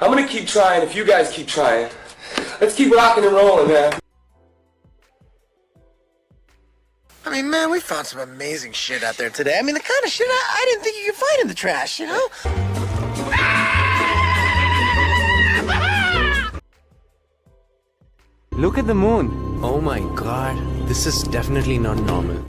I'm gonna keep trying if you guys keep trying. Let's keep rocking and rolling, man. I mean, man, we found some amazing shit out there today. I mean, the kind of shit I didn't think you could find in the trash, you know? Look at the moon. Oh my god, this is definitely not normal.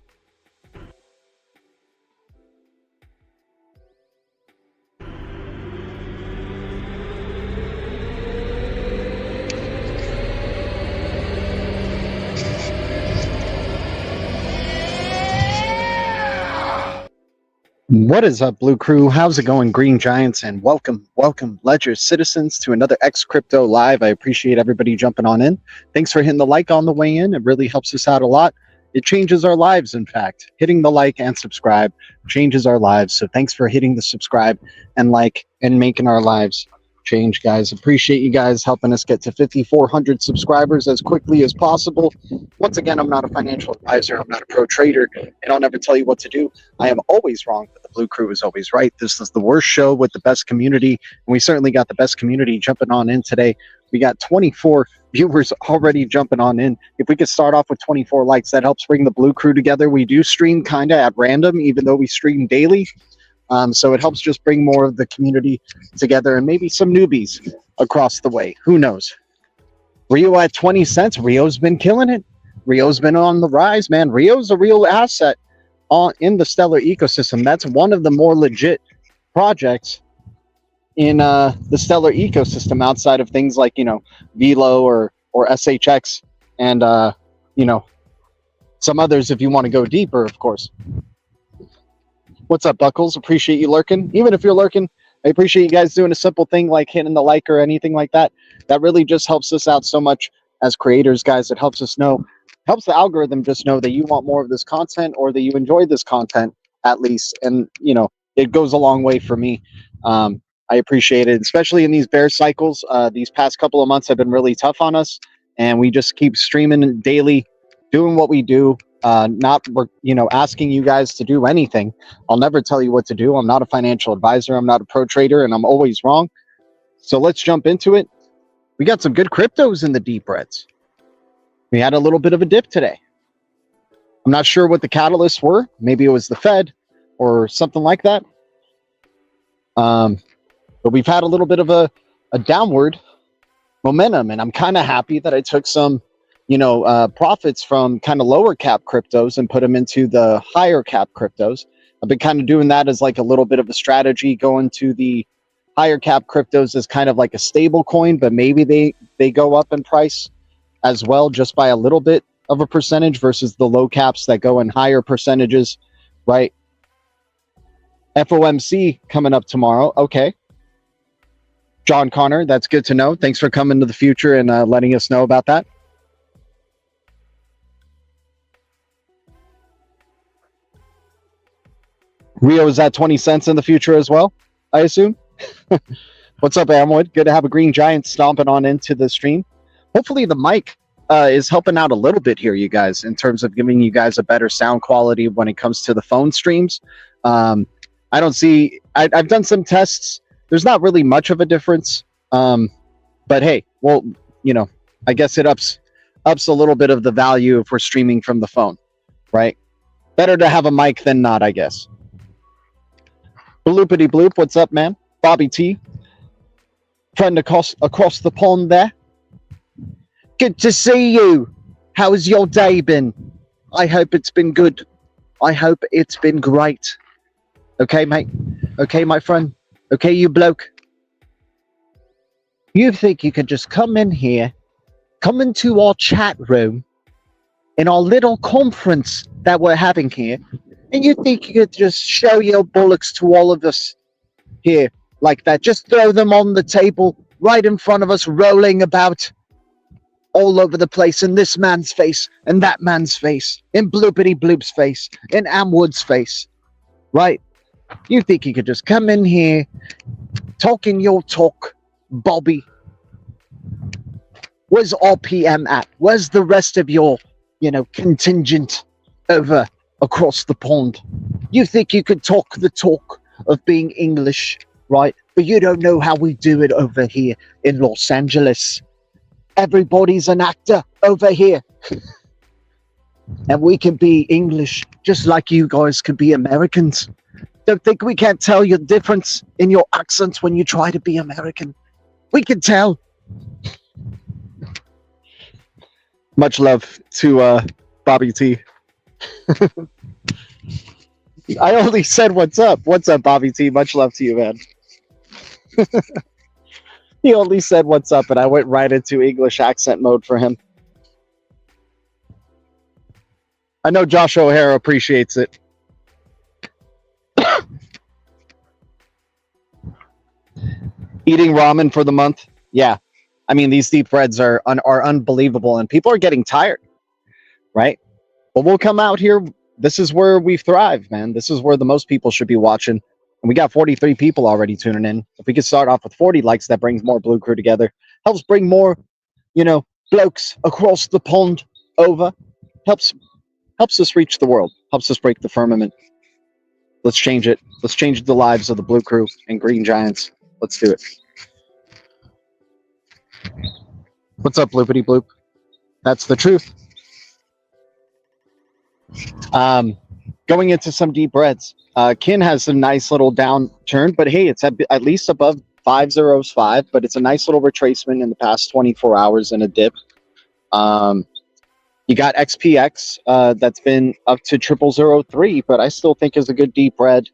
What is up, Blue Crew? How's it going, Green Giants? And welcome, Ledger citizens, to another X Crypto Live. I appreciate everybody jumping on in. Thanks for hitting the like on the way in. It really helps us out a lot. It changes our lives, in fact. Hitting the like and subscribe changes our lives. So thanks for hitting the subscribe and like and making our lives change, guys. Appreciate you guys helping us get to 5,400 subscribers as quickly as possible. Once again, I'm not a financial advisor. I'm not a pro trader, and I'll never tell you what to do. I am always wrong, but the Blue Crew is always right. This is the worst show with the best community, and we certainly got the best community jumping on in today. We got 24 viewers already jumping on in. If we could start off with 24 likes, that helps bring the Blue Crew together. We do stream kind of at random, even though we stream daily. So it helps just bring more of the community together and maybe some newbies across the way. Who knows? Rio at 20 cents. Rio's been killing it. Rio's been on the rise, man. Rio's a real asset in the Stellar ecosystem. That's one of the more legit projects in the Stellar ecosystem outside of things like, VELO or SHX and, some others if you want to go deeper, of course. What's up, Buckles? Appreciate you lurking. Even if you're lurking, I appreciate you guys doing a simple thing like hitting the like or anything like that. That really just helps us out so much as creators, guys. It helps us know, helps the algorithm just know that you want more of this content or that you enjoy this content at least. And, it goes a long way for me. I appreciate it, especially in these bear cycles. These past couple of months have been really tough on us, and we just keep streaming daily, doing what we do. Not asking you guys to do anything. I'll never tell you what to do. I'm not a financial advisor. I'm not a pro trader, and I'm always wrong. So let's jump into it. We got some good cryptos in the deep reds. We had a little bit of a dip today. I'm not sure what the catalysts were. Maybe it was the Fed or something like that. But we've had a little bit of a downward momentum, and I'm kind of happy that I took some profits from kind of lower cap cryptos and put them into the higher cap cryptos. I've been kind of doing that as like a little bit of a strategy, going to the higher cap cryptos as kind of like a stable coin, but maybe they go up in price as well, just by a little bit. of a percentage versus the low caps that go in higher percentages, right? FOMC coming up tomorrow. Okay. John Connor, that's good to know. Thanks for coming to the future and letting us know about that. Rio is at 20 cents in the future as well, I assume. What's up, Amwood? Good to have a green giant stomping on into the stream. Hopefully the mic is helping out a little bit here, you guys, in terms of giving you guys a better sound quality when it comes to the phone streams. I don't see... I've done some tests. There's not really much of a difference. But hey, well, you know, I guess it ups a little bit of the value if we're streaming from the phone, right? Better to have a mic than not, I guess. Bloopity bloop, what's up, man? Bobby T. Friend across the pond there. Good to see you. How's your day been? I hope it's been good. I hope it's been great. Okay, mate? Okay, my friend? Okay, you bloke? You think you could just come in here, come into our chat room, in our little conference that we're having here, and you think you could just show your bollocks to all of us here like that? Just throw them on the table right in front of us, rolling about all over the place, in this man's face and that man's face, in Bloopity Bloop's face, in Amwood's face, right? You think you could just come in here, talking your talk, Bobby? Where's RPM at? Where's the rest of your, you know, contingent over across the pond? You think you could talk the talk of being English, right? But you don't know how we do it over here in Los Angeles. Everybody's an actor over here. And we can be English just like you guys can be Americans. Don't think we can't tell your difference in your accents when you try to be American. We can tell. Much love to Bobby T. I only said what's up. What's up, Bobby T? Much love to you, man. He only said what's up, and I went right into English accent mode for him. I know Josh O'Hara appreciates it. Eating ramen for the month? Yeah. I mean, these deep breads are unbelievable, and people are getting tired, right? But we'll come out here. This is where we thrive, man. This is where the most people should be watching. And we got 43 people already tuning in. If we could start off with 40 likes, that brings more Blue Crew together. Helps bring more, you know, blokes across the pond over. Helps us reach the world. Helps us break the firmament. Let's change it. Let's change the lives of the Blue Crew and Green Giants. Let's do it. What's up, Bloopity Bloop? That's the truth. Going into some deep breads. Kin has a nice little downturn, but hey, it's at least above 505, but it's a nice little retracement in the past 24 hours in a dip. You got XPX that's been up to 0003, but I still think is a good deep bread.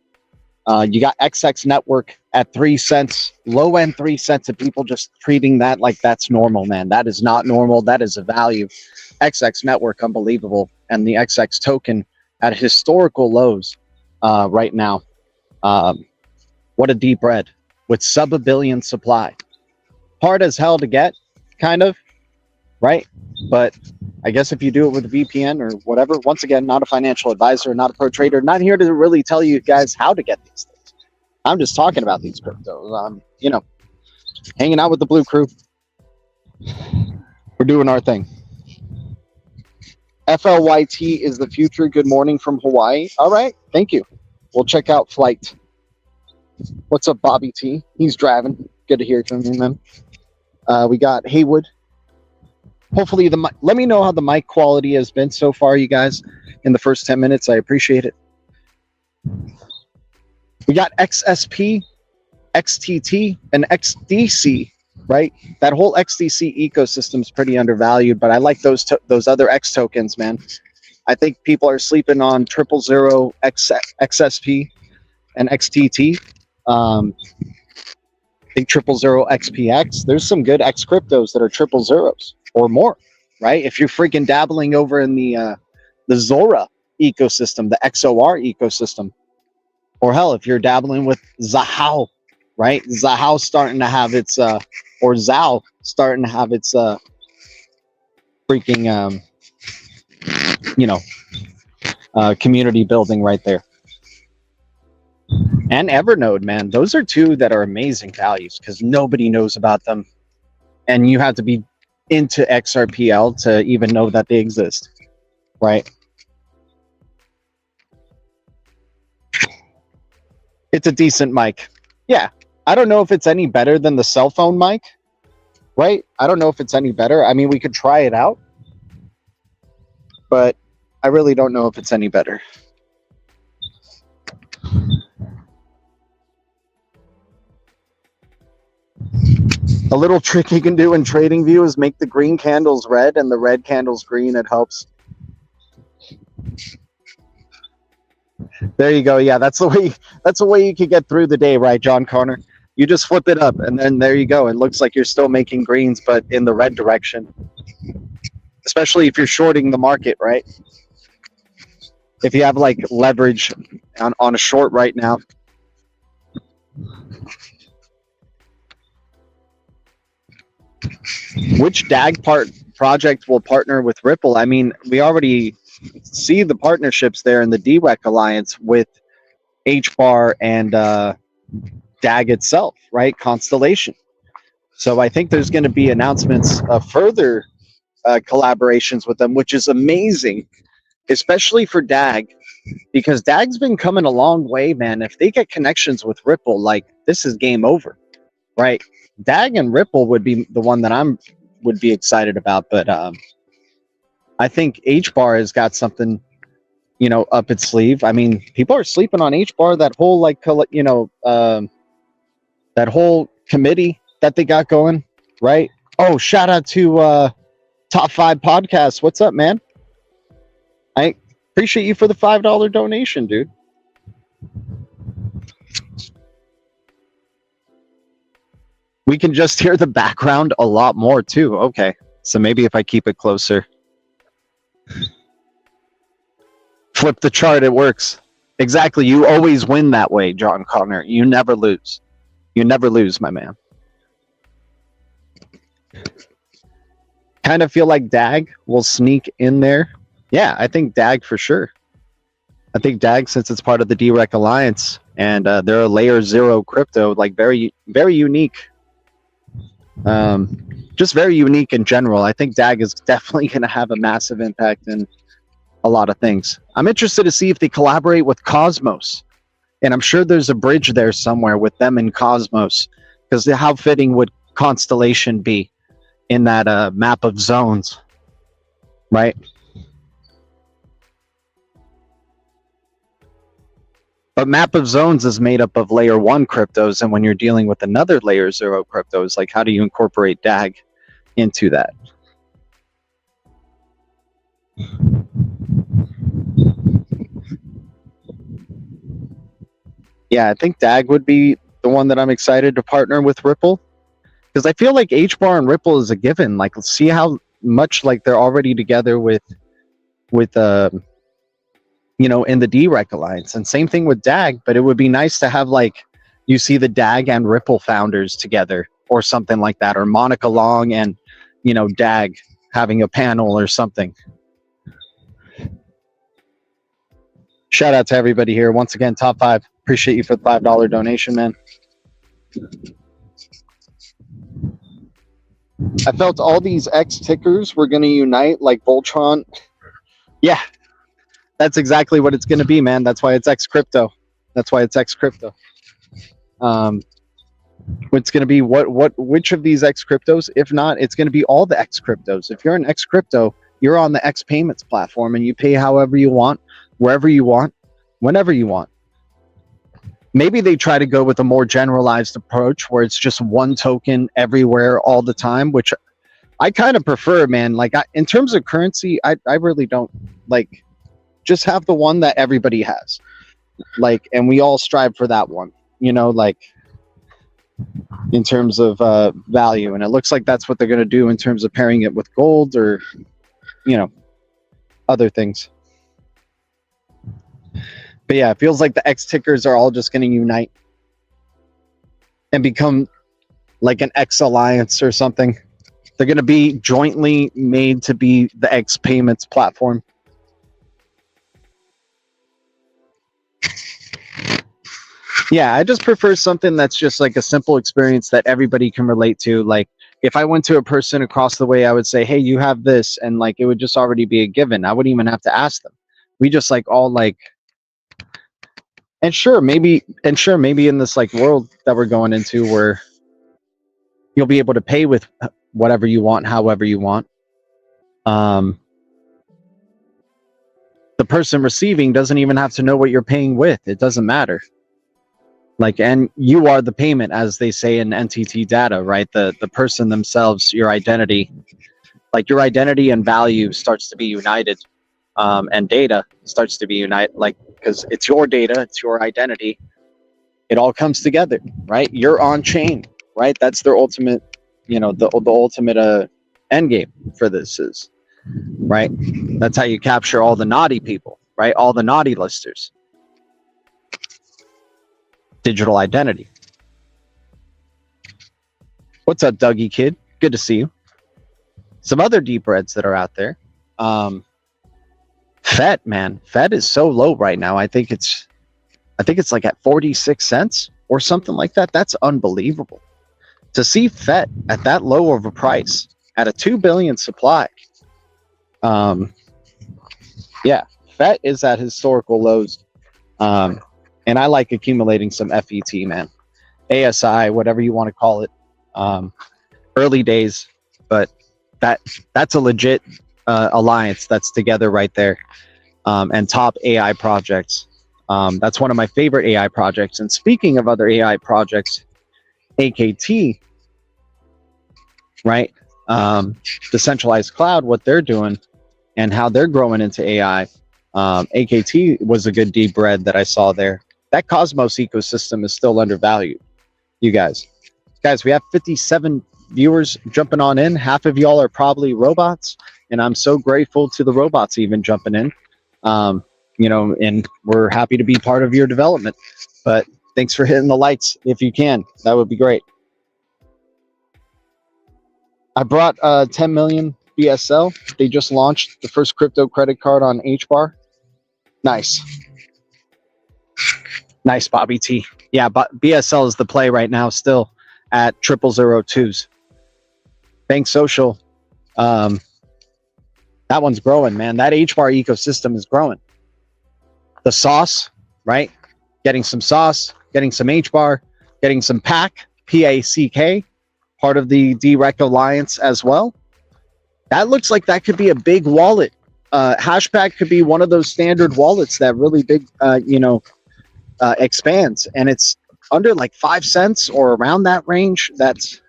You got XX Network at 3 cents, low end 3 cents, and people just treating that like that's normal, man. That is not normal. That is a value. XX Network, unbelievable. And the XX token at historical lows right now. What a deep bread with sub $1 billion supply. Hard as hell to get, kind of, right? But I guess if you do it with a VPN or whatever, once again, not a financial advisor, not a pro trader, not here to really tell you guys how to get these things. I'm just talking about these cryptos. You know, hanging out with the Blue Crew. We're doing our thing. FLYT is the future. Good morning from Hawaii. All right. Thank you. We'll check out Flight. What's up, Bobby T? He's driving. Good to hear from you, man. We got Haywood. Hopefully, let me know how the mic quality has been so far, you guys, in the first 10 minutes. I appreciate it. We got XSP, XTT, and XDC, right? That whole XDC ecosystem is pretty undervalued, but I like those other X tokens, man. I think people are sleeping on 000 XSP and XTT. I think 000 XPX. There's some good X cryptos that are 000s or more, right? If you're freaking dabbling over in the Zora ecosystem, the XOR ecosystem, or hell, if you're dabbling with Zahao, right? Zahao starting to have its or Zao starting to have its freaking community building right there. And Evernode, man, those are two that are amazing values because nobody knows about them, and you have to be into XRPL to even know that they exist, right? It's a decent mic. Yeah, I don't know if it's any better than the cell phone mic, right? I don't know if it's any better. I mean, we could try it out, but I really don't know if it's any better. A little trick you can do in TradingView is make the green candles red and the red candles green. It helps. There you go. Yeah, that's the way. That's the way you can get through the day, right, John Connor? You just flip it up, and then there you go. It looks like you're still making greens, but in the red direction. Especially if you're shorting the market, right? If you have like leverage on a short right now. Which DAG project will partner with Ripple? I mean, we already see the partnerships there in the DWEC alliance with HBAR and DAG itself, right? Constellation. So I think there's going to be announcements of further collaborations with them, which is amazing, especially for DAG, because DAG's been coming a long way, man. If they get connections with Ripple, like, this is game over, right? DAG and Ripple would be the one that would be excited about, but I think HBAR has got something, up its sleeve. I mean, people are sleeping on HBAR, that whole that whole committee that they got going, right? Oh, shout out to Top 5 Podcast. What's up, man? I appreciate you for the $5 donation, dude. We can just hear the background a lot more too. Okay, so maybe if I keep it closer. Flip the chart, it works. Exactly, you always win that way, John Connor. You never lose. You never lose, my man. Kind of feel like DAG will sneak in there. Yeah, I think DAG for sure. I think DAG, since it's part of the DREC Alliance, and they're a layer 0 crypto, like very, very unique. Just very unique in general. I think DAG is definitely going to have a massive impact in a lot of things. I'm interested to see if they collaborate with Cosmos, and I'm sure there's a bridge there somewhere with them and Cosmos, because how fitting would Constellation be in that map of zones, right? But map of zones is made up of layer 1 cryptos, and when you're dealing with another layer 0 cryptos, like, how do you incorporate DAG into that? Yeah, I think DAG would be the one that I'm excited to partner with Ripple, because I feel like HBAR and Ripple is a given. Like, let's see how much like they're already together with in the DREC Alliance, and same thing with DAG. But it would be nice to have, like, you see the DAG and Ripple founders together or something like that, or Monica Long and DAG having a panel or something. Shout out to everybody here once again. Top 5, appreciate you for the $5 donation, man. I felt all these X tickers were going to unite like Voltron. Yeah, that's exactly what it's going to be, man. That's why it's X crypto. That's why it's X crypto. It's going to be which of these X cryptos? If not, it's going to be all the X cryptos. If you're an X crypto, you're on the X payments platform, and you pay however you want, wherever you want, whenever you want. Maybe they try to go with a more generalized approach where it's just one token everywhere all the time, which I kind of prefer, man. Like, in terms of currency, I really don't like. Just have the one that everybody has, like, and we all strive for that one, like, in terms of value. And it looks like that's what they're going to do in terms of pairing it with gold or you know, other things. But yeah, it feels like the X tickers are all just going to unite and become like an X alliance or something. They're going to be jointly made to be the X payments platform. Yeah, I just prefer something that's just like a simple experience that everybody can relate to. Like if I went to a person across the way, I would say, hey, you have this. And like, it would just already be a given. I wouldn't even have to ask them. We just like all like, and sure, maybe in this like world that we're going into where you'll be able to pay with whatever you want, however you want. The person receiving doesn't even have to know what you're paying with. It doesn't matter. Like, and you are the payment, as they say in NTT data, right? The person themselves, your identity, like your identity and value starts to be united, and data starts to be united, like, because it's your data, it's your identity. It all comes together, right? You're on chain, right? That's their ultimate, you know, the ultimate end game for this is, right? That's how you capture all the naughty people, right? All the naughty listers. Digital identity. What's up, Dougie kid? Good to see you. Some other deep reds that are out there. FET, man. FET is so low right now. I think it's like at 46 cents or something like that. That's unbelievable. To see FET at that low of a price at a 2 billion supply. Yeah, FET is at historical lows. And I like accumulating some FET, man. ASI, whatever you want to call it. Early days, but that's a legit alliance that's together right there. And top AI projects. That's one of my favorite AI projects. And speaking of other AI projects, AKT, right? Decentralized Cloud, what they're doing and how they're growing into AI. AKT was a good deep red that I saw there. That Cosmos ecosystem is still undervalued. You guys, we have 57 viewers jumping on in. Half of y'all are probably robots, and I'm so grateful to the robots even jumping in. You know, and we're happy to be part of your development. But thanks for hitting the likes if you can. That would be great. I brought 10 million BSL. They just launched the first crypto credit card on HBAR. Nice. Nice, Bobby T. Yeah, but BSL is the play right now still at 0002s. Bank Social. That one's growing, man. That HBAR ecosystem is growing. The sauce, right? Getting some sauce, getting some HBAR, getting some PAC, PACK, part of the DREC Alliance as well. That looks like that could be a big wallet. Hashpack could be one of those standard wallets that really big, expands, and it's under like 5 cents or around that range. That's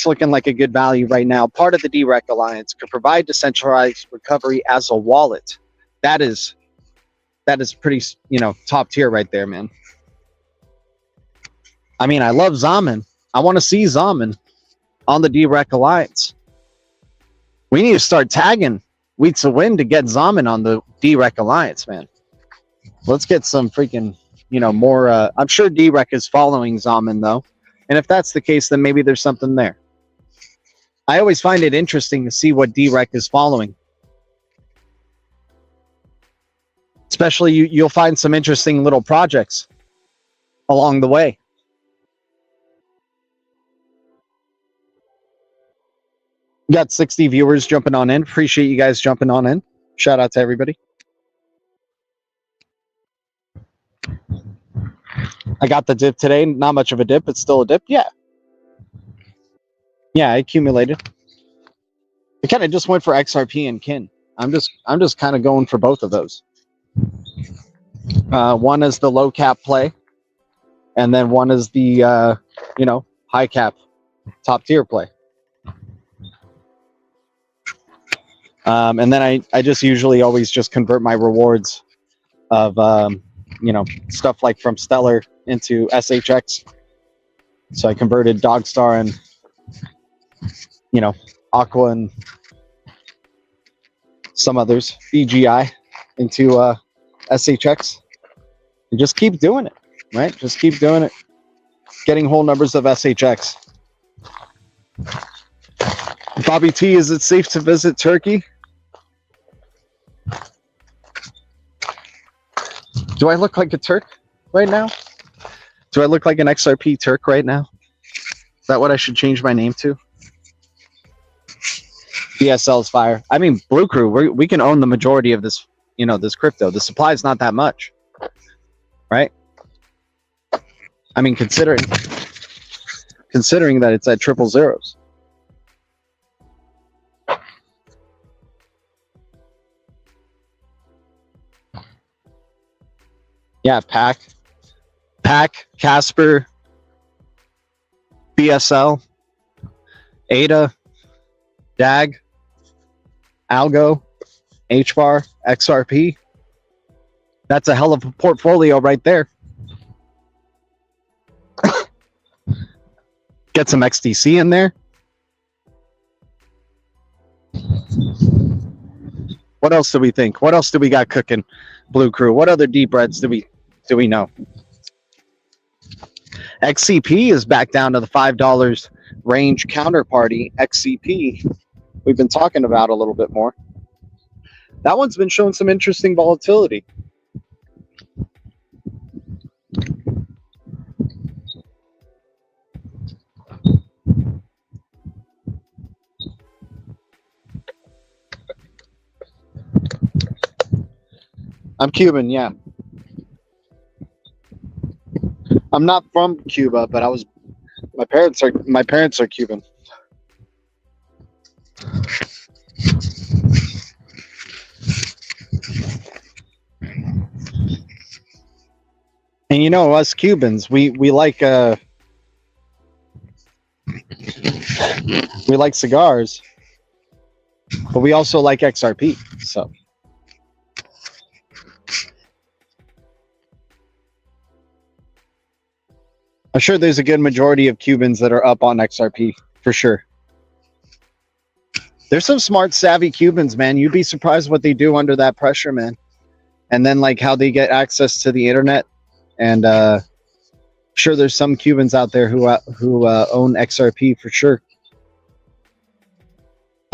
looking like a good value right now. Part of the DREC Alliance could provide decentralized recovery as a wallet. That is pretty, top tier right there, man. I mean, I love XAMAN. I want to see XAMAN on the DREC Alliance. We need to start tagging Weeds to Win to get XAMAN on the DREC Alliance, man. Let's get some freaking, more. I'm sure DREC is following XAMAN, though. And if that's the case, then maybe there's something there. I always find it interesting to see what DREC is following. Especially, you'll find some interesting little projects along the way. Got 60 viewers jumping on in. Appreciate you guys jumping on in. Shout out to everybody. I got the dip today. Not much of a dip, but still a dip. Yeah. Yeah, I accumulated. I kind of just went for XRP and KIN. I'm just kind of going for both of those. One is the low cap play, and then one is the high cap top tier play. And then I just usually always just convert my rewards of stuff like from Stellar into SHX. So I converted Dogstar and AQUA and some others, BGI into SHX, and just keep doing it, right? Just keep doing it. Getting whole numbers of SHX. Bobby T, is it safe to visit Turkey? Do I look like a Turk right now? Do I look like an XRP Turk right now? Is that what I should change my name to? BSL is fire. I mean, Blue Crew, we can own the majority of this, you know, this crypto. The supply is not that much, right? I mean, considering that it's at triple zeros. Yeah, Pack, Casper, BSL, ADA, DAG, ALGO, HBAR, XRP. That's a hell of a portfolio right there. Get some XDC in there. What else do we think? What else do we got cooking, Blue Crew? What other deep reds do we know? XCP is back down to the $5 range. Counterparty XCP, we've been talking about a little bit more. That one's been showing some interesting volatility. I'm Cuban, yeah. I'm not from Cuba, but my parents are Cuban. And you know, us Cubans, we like cigars, but we also like XRP, so. I'm sure there's a good majority of Cubans that are up on XRP, for sure. There's some smart, savvy Cubans, man. You'd be surprised what they do under that pressure, man. And then, like, how they get access to the internet. And sure, there's some Cubans out there who own XRP, for sure.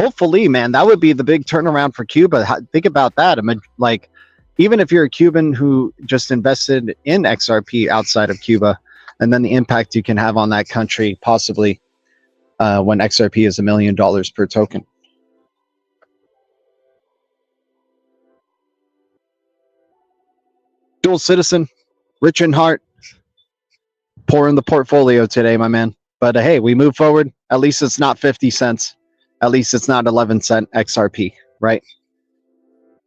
Hopefully, man, that would be the big turnaround for Cuba. Think about that. I mean, like, even if you're a Cuban who just invested in XRP outside of Cuba, and then the impact you can have on that country, possibly when XRP is $1 million per token. Dual citizen, rich in heart, poor in the portfolio today, my man. But hey, we move forward. At least it's not 50 cents. At least it's not 11-cent XRP, right?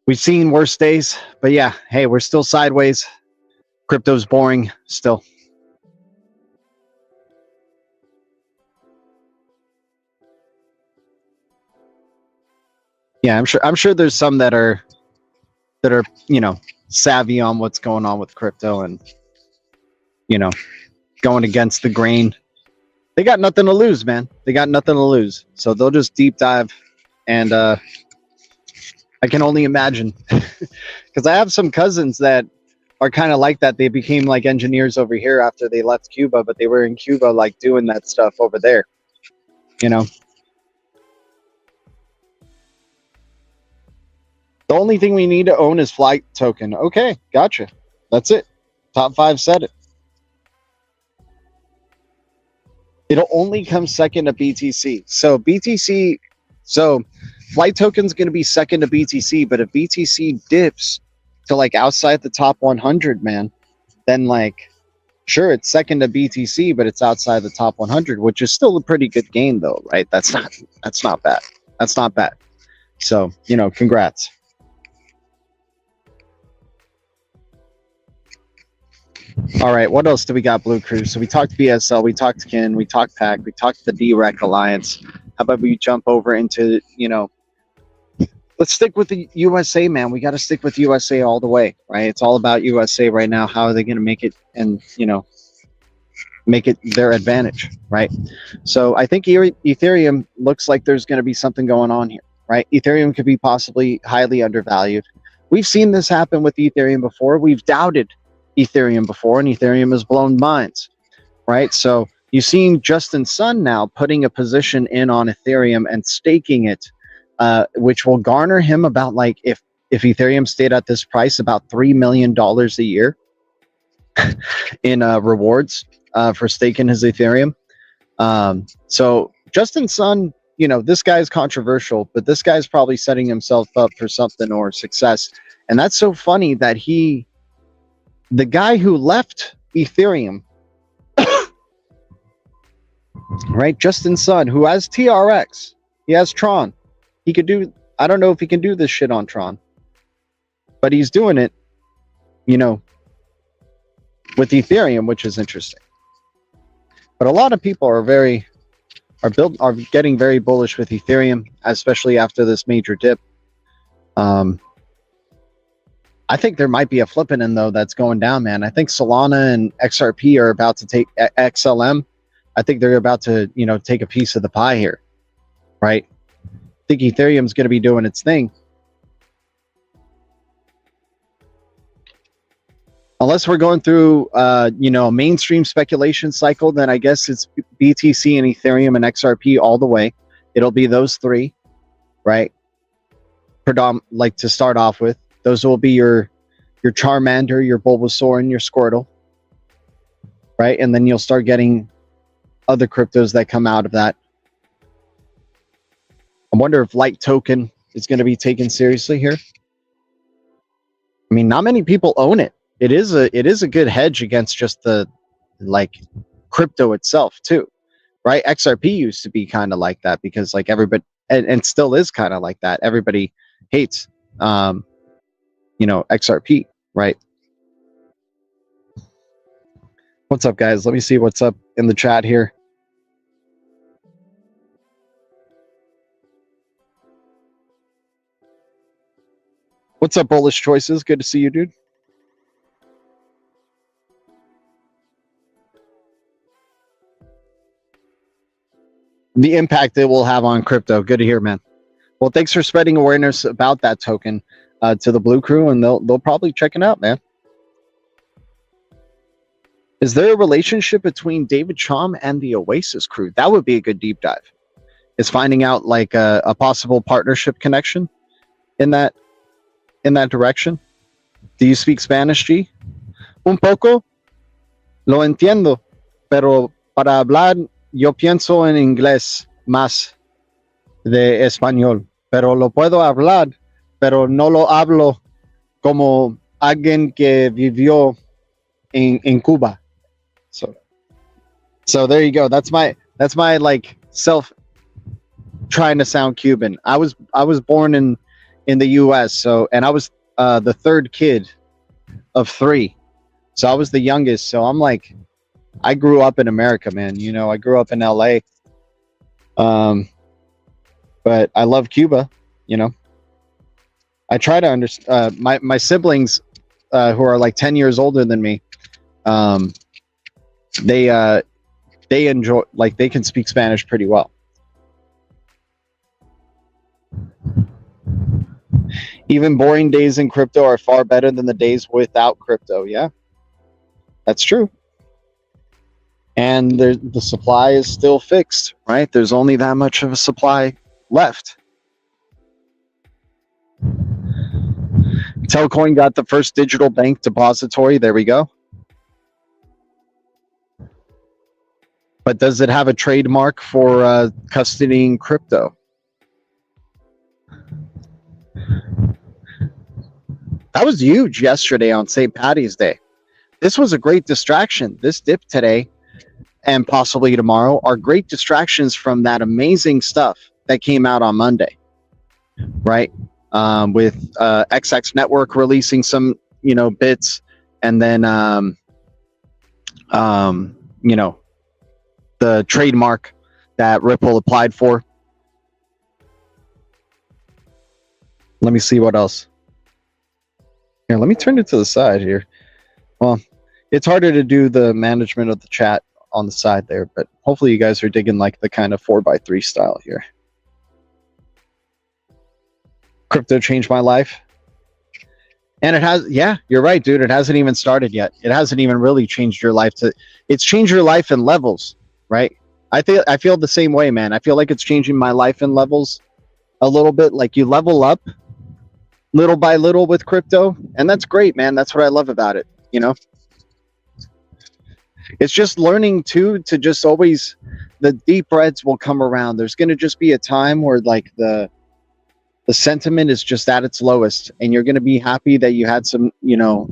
We've seen worse days, but yeah, hey, we're still sideways. Crypto's boring still. Yeah, I'm sure there's some that are, you know, savvy on what's going on with crypto and, you know, going against the grain. They got nothing to lose, man. They got nothing to lose. So they'll just deep dive. And I can only imagine, because I have some cousins that are kind of like that. They became like engineers over here after they left Cuba, but they were in Cuba like doing that stuff over there, you know. The only thing we need to own is flight token. Okay, gotcha. That's it. Top 5 said it. It'll only come second to BTC. So BTC, so flight token's going to be second to BTC, but if BTC dips to like outside the top 100, man, then like, sure, it's second to BTC, but it's outside the top 100, which is still a pretty good gain though, right? That's not bad. That's not bad. So, you know, congrats. All right, what else do we got, Blue Crew? So we talked BSL, we talked Kin, we talked PAC, we talked the DREC Alliance. How about we jump over into, you know, let's stick with the USA, man. We got to stick with USA all the way, right? It's all about USA right now. How are they going to make it and, you know, make it their advantage, right? So I think Ethereum looks like there's going to be something going on here, right? Ethereum could be possibly highly undervalued. We've seen this happen with Ethereum before. We've doubted Ethereum before, and Ethereum has blown minds, right? So you've seen Justin Sun now putting a position in on Ethereum and staking it, which will garner him about, like, if Ethereum stayed at this price, about $3 million a year in rewards for staking his Ethereum. So Justin Sun, you know, this guy's controversial, but this guy's probably setting himself up for something or success. And that's so funny that the guy who left Ethereum, right, Justin Sun, who has TRX, he has Tron. He could do, I don't know if he can do this shit on Tron, but he's doing it, you know, with Ethereum, which is interesting. But a lot of people are getting very bullish with Ethereum, especially after this major dip. I think there might be a flipping in, though, that's going down, man. I think Solana and XRP are about to take XLM. I think they're about to, you know, take a piece of the pie here, right? I think Ethereum's going to be doing its thing. Unless we're going through, you know, a mainstream speculation cycle, then I guess it's BTC and Ethereum and XRP all the way. It'll be those three, right? Like to start off with, those will be your Charmander, your Bulbasaur, and your Squirtle, right? And then you'll start getting other cryptos that come out of that. I wonder if Light Token is going to be taken seriously here. I mean, not many people own it. It is a good hedge against just the, like, crypto itself too, right? XRP used to be kind of like that because, like, everybody, and still is kind of like that. Everybody hates, you know, XRP, right? What's up, guys? Let me see what's up in the chat here. What's up, Bullish Choices? Good to see you, dude. The impact it will have on crypto. Good to hear, man. Well, thanks for spreading awareness about that token to the Blue Crew, and they'll probably check it out, man. Is there a relationship between David Chaum and the Oasis crew? That would be a good deep dive. Is finding out, like, a possible partnership connection in that direction. Do you speak Spanish, G? Un poco. Lo entiendo, pero para hablar yo pienso en inglés más de español, pero lo puedo hablar, pero no lo hablo como alguien que vivió en Cuba. So there you go. That's my like self trying to sound Cuban. I was born in the US, so, and I was the third kid of 3. So I was the youngest, so I'm like, I grew up in America, man. You know, I grew up in LA. But I love Cuba, you know. I try to understand my siblings who are like 10 years older than me. They enjoy, like, they can speak Spanish pretty well. Even boring days in crypto are far better than the days without crypto. Yeah, that's true. And the supply is still fixed, right? There's only that much of a supply left. Telcoin got the first digital bank depository. There we go. But does it have a trademark for custodying crypto? That was huge yesterday on St. Paddy's Day. This was a great distraction. This dip today and possibly tomorrow are great distractions from that amazing stuff that came out on Monday, right? With XX Network releasing some, you know, bits, and then, you know, the trademark that Ripple applied for. Let me see what else. Here, let me turn it to the side here. Well, it's harder to do the management of the chat on the side there, but hopefully you guys are digging like the kind of 4x3 style here. Crypto changed my life. And it has, yeah, you're right, dude. It hasn't even started yet. It hasn't even really changed your life it's changed your life in levels, right? I feel the same way, man. I feel like it's changing my life in levels a little bit. Like you level up little by little with crypto, and that's great, man. That's what I love about it, you know? It's just learning to just always, the deep breads will come around. There's going to just be a time where like the sentiment is just at its lowest, and you're going to be happy that you had some,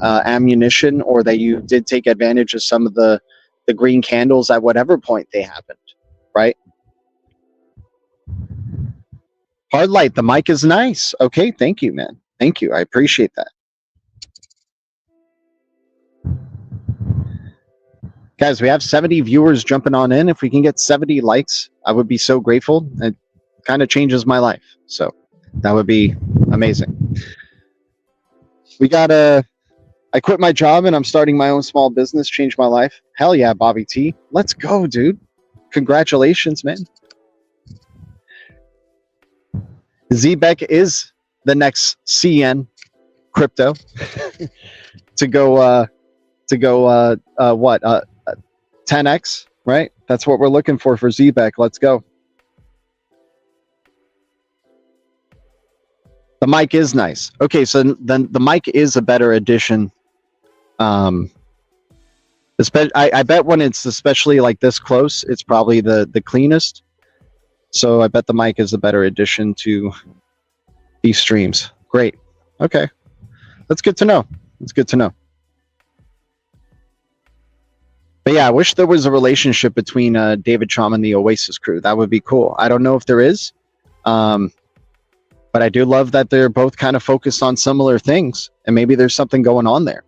ammunition, or that you did take advantage of some of the green candles at whatever point they happened, right? Hard light, the mic is nice. Okay, thank you, man. Thank you. I appreciate that. Guys, we have 70 viewers jumping on in. If we can get 70 likes, I would be so grateful. It kind of changes my life. So that would be amazing. We got I quit my job and I'm starting my own small business, changed my life. Hell yeah, Bobby T. Let's go, dude. Congratulations, man. ZBEC is the next CN crypto to go 10x, right? That's what we're looking for ZBEC. Let's go. The mic is nice. Okay, so then the mic is a better addition. I bet when it's especially like this close, it's probably the cleanest. So I bet the mic is a better addition to these streams. Great. Okay. That's good to know. That's good to know. But yeah, I wish there was a relationship between David Chom and the Oasis crew. That would be cool. I don't know if there is. But I do love that they're both kind of focused on similar things. And maybe there's something going on there.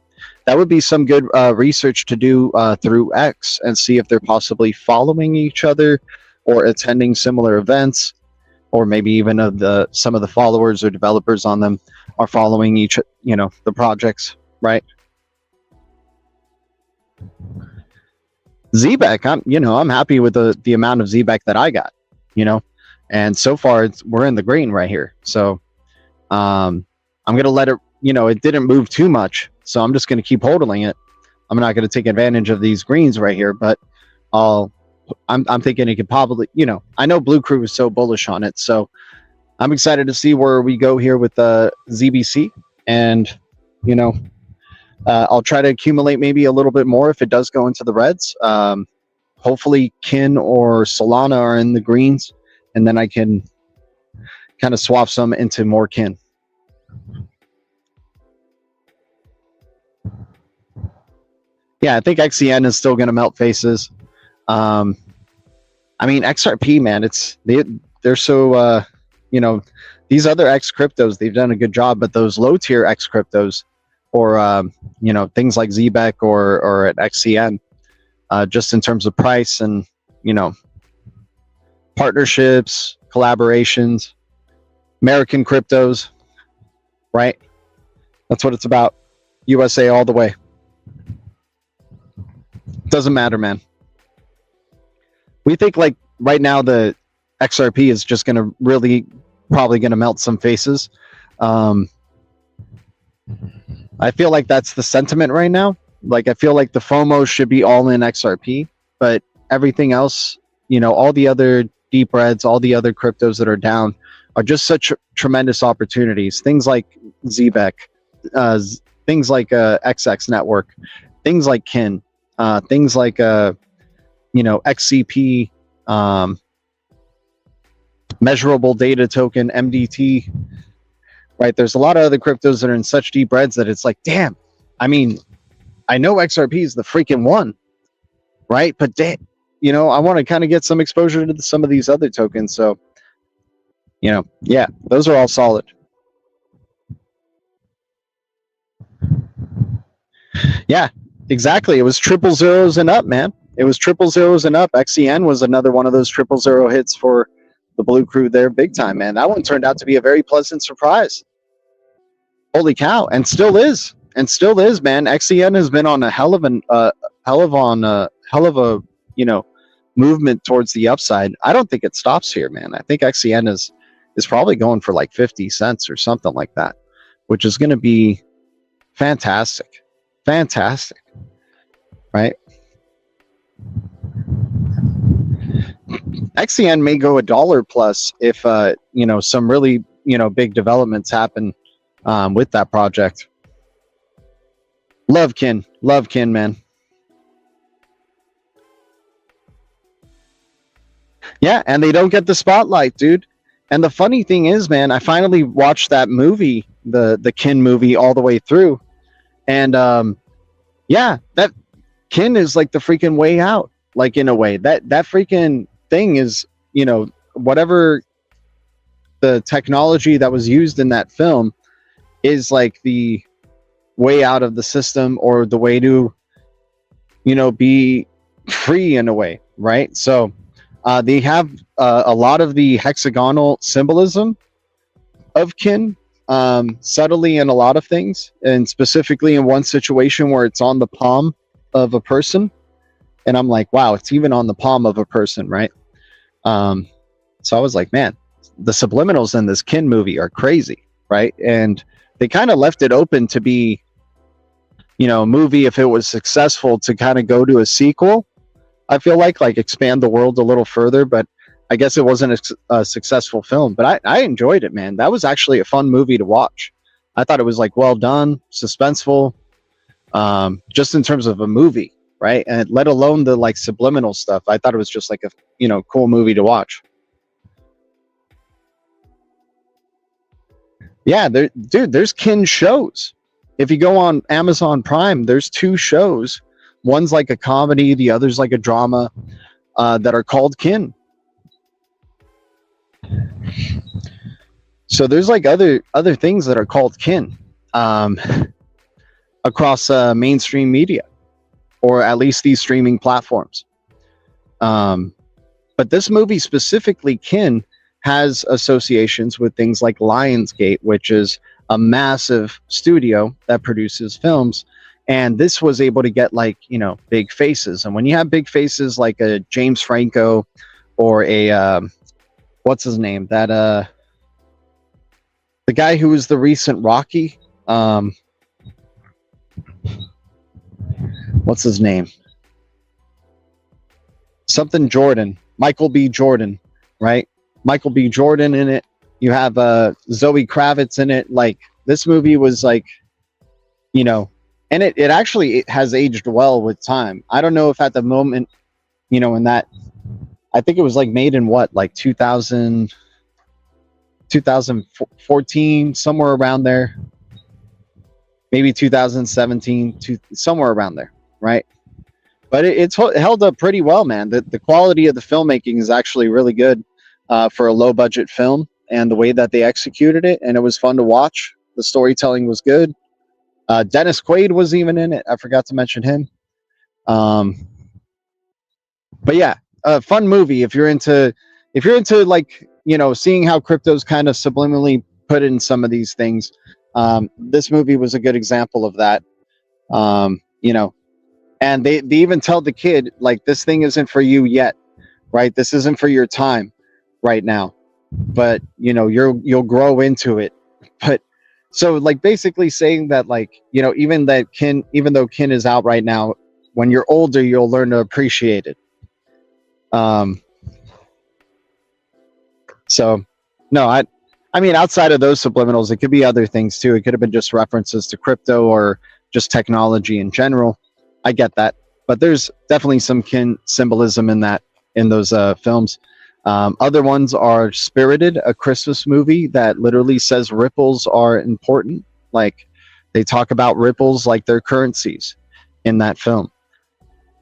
That would be some good research to do through X and see if they're possibly following each other or attending similar events, or maybe even some of the followers or developers on them are following each, the projects, right? ZBEC, I'm happy with the amount of ZBEC that I got, and so far we're in the green right here. So I'm gonna let it, it didn't move too much, so I'm just gonna keep holding it. I'm not gonna take advantage of these greens right here, but I'm thinking it could probably, I know Blue Crew is so bullish on it, so I'm excited to see where we go here with ZBC, and I'll try to accumulate maybe a little bit more if it does go into the reds. Hopefully Kin or Solana are in the greens, and then I can kind of swap some into more Kin. Yeah, I think XEN is still going to melt faces. I mean, XRP, man, they're so, these other X cryptos, they've done a good job, but those low tier X cryptos, or things like ZBEC or at XCN, just in terms of price and partnerships, collaborations, American cryptos, right? That's what it's about. USA all the way. Doesn't matter, man. We think like right now the XRP is just gonna probably gonna melt some faces. I feel like that's the sentiment right now. Like I feel like the FOMO should be all in XRP, but everything else, all the other deep reds, all the other cryptos that are down are just such tremendous opportunities. Things like ZBEC, things like XX network, things like Kin, things like XCP, measurable data token, MDT, right? There's a lot of other cryptos that are in such deep reds that it's like, damn, I mean, I know XRP is the freaking one, right? But I want to kind of get some exposure to some of these other tokens. So, yeah, those are all solid. Yeah, exactly. It was 000s and up, man. It was 000s and up. XEN was another one of those 000 hits for the Blue Crew there, big time, man. That one turned out to be a very pleasant surprise. Holy cow! And still is, man. XEN has been on a hell of a movement towards the upside. I don't think it stops here, man. I think XEN is is probably going for like 50 cents or something like that, which is going to be fantastic. Fantastic. Right? XCN may go $1 plus if some really big developments happen with that project. Love Kin, man. Yeah, and they don't get the spotlight, dude. And the funny thing is, man, I finally watched that movie, the Kin movie, all the way through, and yeah, that Kin is like the freaking way out, like in a way. That freaking thing is, whatever the technology that was used in that film is like the way out of the system, or the way to, be free in a way, right? So they have a lot of the hexagonal symbolism of Kin, subtly in a lot of things, and specifically in one situation where it's on the palm of a person, and I'm like, wow, it's even on the palm of a person, right? So I was like, man, the subliminals in this Kin movie are crazy, right? And they kind of left it open to be, a movie, if it was successful, to kind of go to a sequel. I feel like expand the world a little further, but I guess it wasn't a successful film. But I enjoyed it, man. That was actually a fun movie to watch. I thought it was like well done, suspenseful, just in terms of a movie, right? And let alone the like subliminal stuff. I thought it was just like a cool movie to watch. Yeah, there's Kin shows. If you go on Amazon Prime, there's 2 shows. One's like a comedy, the other's like a drama, that are called Kin. So there's like other things that are called Kin across mainstream media, or at least these streaming platforms. But this movie specifically, Kin, has associations with things like Lionsgate, which is a massive studio that produces films. And this was able to get big faces. And when you have big faces like a James Franco, or a what's his name, that the guy who was the recent Rocky, what's his name, something Jordan, Michael B. Jordan, right? Michael B. Jordan in it. You have Zoe Kravitz in it. Like, this movie was like, and it actually has aged well with time. I don't know if at the moment, in that, I think it was like made in what, like 2014, somewhere around there. Maybe 2017, somewhere around there, right? But it's held up pretty well, man. The quality of the filmmaking is actually really good for a low budget film, and the way that they executed it, and it was fun to watch. The storytelling was good. Dennis Quaid was even in it. I forgot to mention him. But yeah, a fun movie if you're into like, seeing how crypto's kind of subliminally put in some of these things. This movie was a good example of that. And they even tell the kid, like, this thing isn't for you yet, right? This isn't for your time right now, but you'll grow into it. But so, like, basically saying that, like, even though Kin is out right now, when you're older, you'll learn to appreciate it. So no, I mean, outside of those subliminals, it could be other things too. It could have been just references to crypto or just technology in general. I get that, but there's definitely some Kin symbolism in those films. Other ones are Spirited, a Christmas movie that literally says ripples are important. Like, they talk about ripples like they're currencies in that film,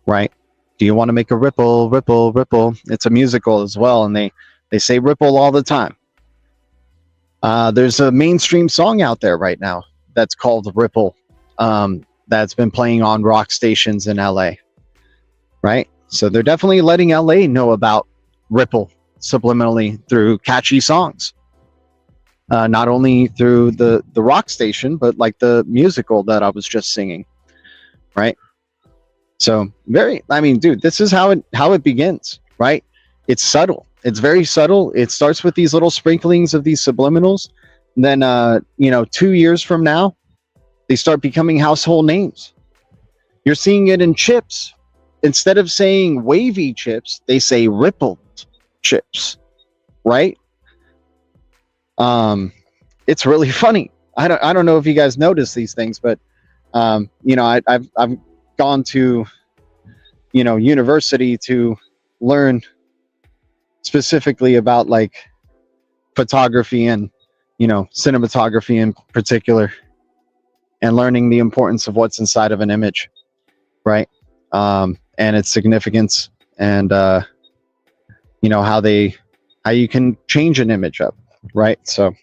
right? Do you want to make a ripple, ripple, ripple? It's a musical as well, and they say ripple all the time. There's a mainstream song out there right now that's called Ripple, that's been playing on rock stations in LA, right? So they're definitely letting LA know about Ripple subliminally through catchy songs. Not only through the rock station, but like the musical that I was just singing, right? So dude, this is how it begins, right? It's subtle. It's very subtle. It starts with these little sprinklings of these subliminals. Then, 2 years from now, they start becoming household names. You're seeing it in chips. Instead of saying wavy chips, they say rippled chips, right? It's really funny. I don't know if you guys notice these things, but I've gone to university to learn specifically about like photography and cinematography in particular, and learning the importance of what's inside of an image, right? And its significance, and how you can change an image up, right? So,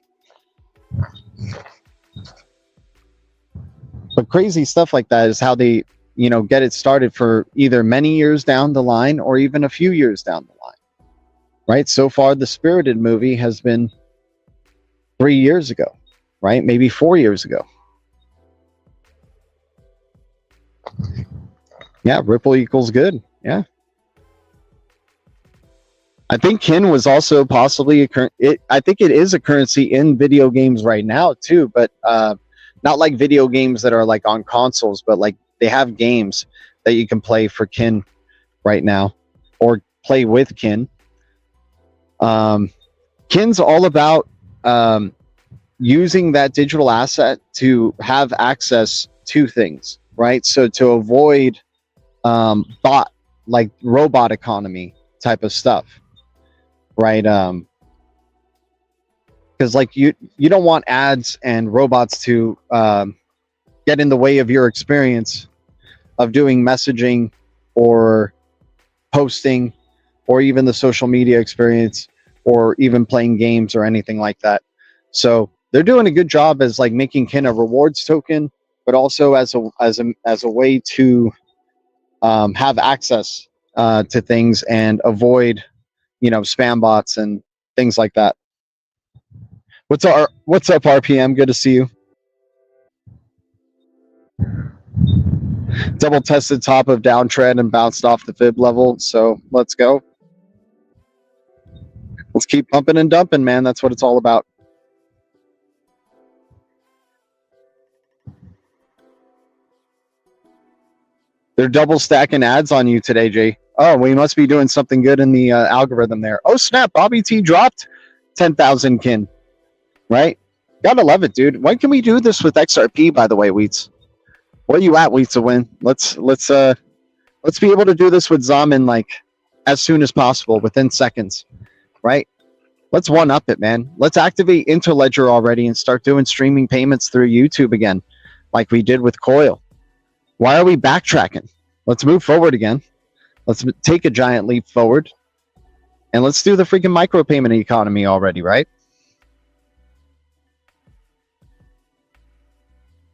but crazy stuff like that is how they get it started for either many years down the line or even a few years down the line, right? So far, the Spirited movie has been 3 years ago, right? Maybe 4 years ago. Yeah, Ripple equals good. Yeah. I think kin was also possibly I think it is a currency in video games right now too, but not like video games that are like on consoles, but like they have games that you can play for kin right now, or play with kin. Kin's all about using that digital asset to have access to things, right? So to avoid robot economy type of stuff, right? Because like you don't want ads and robots to get in the way of your experience of doing messaging or posting, or even the social media experience, or even playing games or anything like that. So they're doing a good job as like making kin a rewards token, but also as a way to have access to things and avoid spam bots and things like that. What's up, RPM? Good to see you. Double tested top of downtrend and bounced off the fib level, so let's go. Let's keep pumping and dumping, man. That's what it's all about. They're double stacking ads on you today, Jay. Oh, we must be doing something good in the algorithm there. Oh, snap. Bobby T dropped 10,000 kin, right? Gotta love it, dude. When can we do this with XRP, by the way, Wheats? Where you at, Wheats to win? Let's be able to do this with XAMAN like as soon as possible, within seconds, right? Let's one up it, man. Let's activate Interledger already and start doing streaming payments through YouTube again, like we did with Coil. Why are we backtracking? Let's move forward again. Let's take a giant leap forward, and let's do the freaking micropayment economy already, right?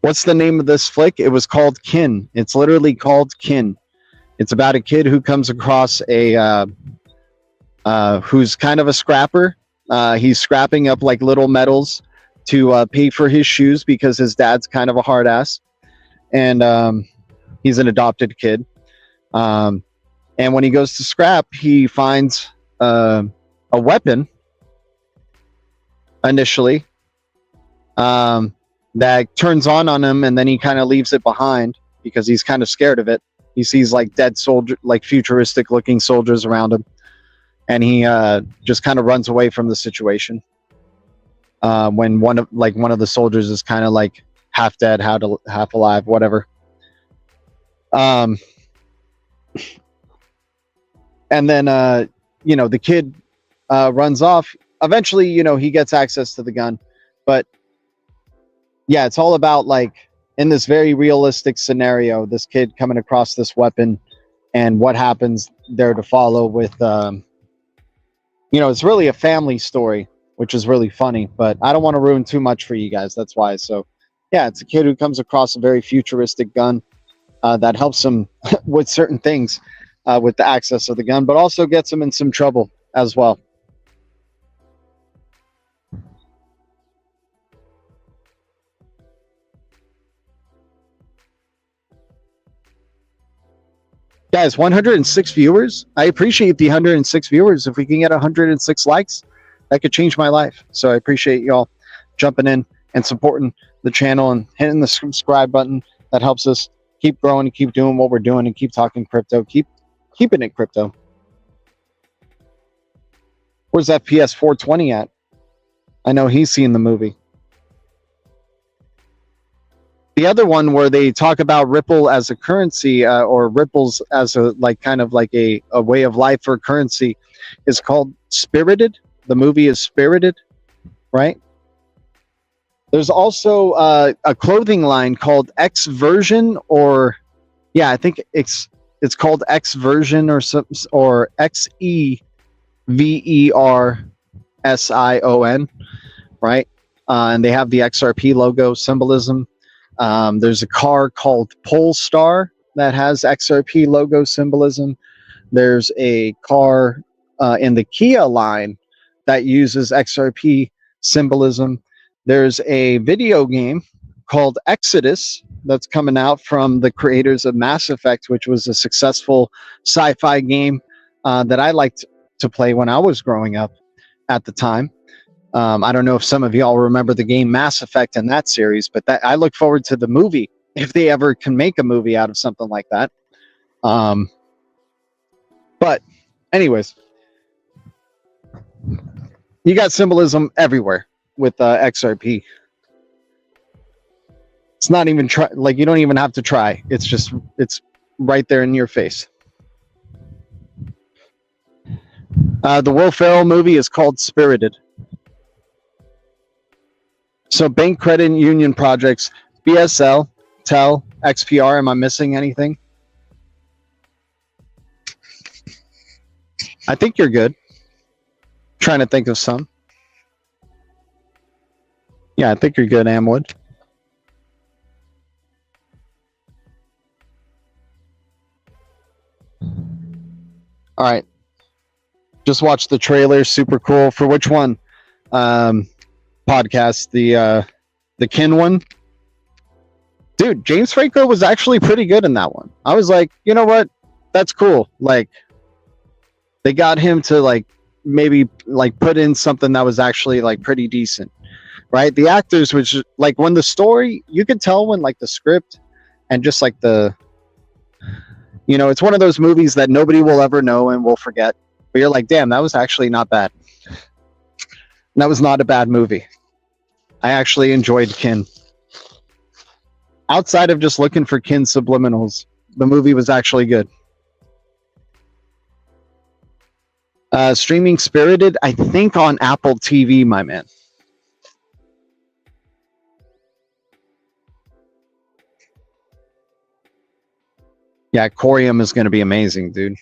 What's the name of this flick? It was called Kin. It's literally called Kin. It's about a kid who comes across a who's kind of a scrapper. He's scrapping up like little metals to pay for his shoes because his dad's kind of a hard ass, and he's an adopted kid. And when he goes to scrap, he finds a weapon initially that turns on him, and then he kind of leaves it behind because he's kind of scared of it. He sees like dead soldier, like futuristic looking soldiers around him, and he just kind of runs away from the situation. When one of the soldiers is kind of like half dead, half alive, whatever. And then the kid runs off. Eventually, he gets access to the gun, but yeah, it's all about like in this very realistic scenario, this kid coming across this weapon and what happens there to follow with, it's really a family story, which is really funny, but I don't want to ruin too much for you guys. That's why. So yeah, it's a kid who comes across a very futuristic gun that helps him with certain things with the access of the gun, but also gets him in some trouble as well. Guys, 106 viewers. I appreciate the 106 viewers. If we can get 106 likes, that could change my life. So I appreciate y'all jumping in and supporting the channel and hitting the subscribe button. That helps us keep growing and keep doing what we're doing and keep talking crypto, keeping it crypto. Where's that PS 420 at? I know he's seen the movie. The other one where they talk about Ripple as a currency, or Ripples as a kind of like a way of life or currency, is called Spirited. The movie is Spirited, right? There's also a clothing line called X Version, or yeah, I think it's called X Version or XEVERSION, right? And they have the XRP logo symbolism. There's a car called Polestar that has XRP logo symbolism. There's a car in the Kia line that uses XRP symbolism. There's a video game called Exodus that's coming out from the creators of Mass Effect, which was a successful sci-fi game that I liked to play when I was growing up at the time. I don't know if some of y'all remember the game Mass Effect in that series, but I look forward to the movie if they ever can make a movie out of something like that. But anyways, you got symbolism everywhere with XRP. It's not even you don't even have to try. It's right there in your face. The Will Ferrell movie is called Spirited. So bank credit union projects, BSL, TEL, XPR. Am I missing anything? I think you're good. Trying to think of some. Yeah, I think you're good, Amwood. All right. Just watched the trailer. Super cool. For which one? Podcast, the Kin one. Dude, James Franco was actually pretty good in that one. I was like, you know what? That's cool. Like, they got him to maybe put in something that was actually pretty decent, right? The actors was just, when the story, you could tell when the script and just the, it's one of those movies that nobody will ever know and will forget. But you're like, damn, that was actually not bad. That was not a bad movie. I actually enjoyed Kin. Outside of just looking for Kin subliminals, the movie was actually good. Streaming Spirited, I think on Apple TV, my man. Yeah, COREUM is going to be amazing, dude.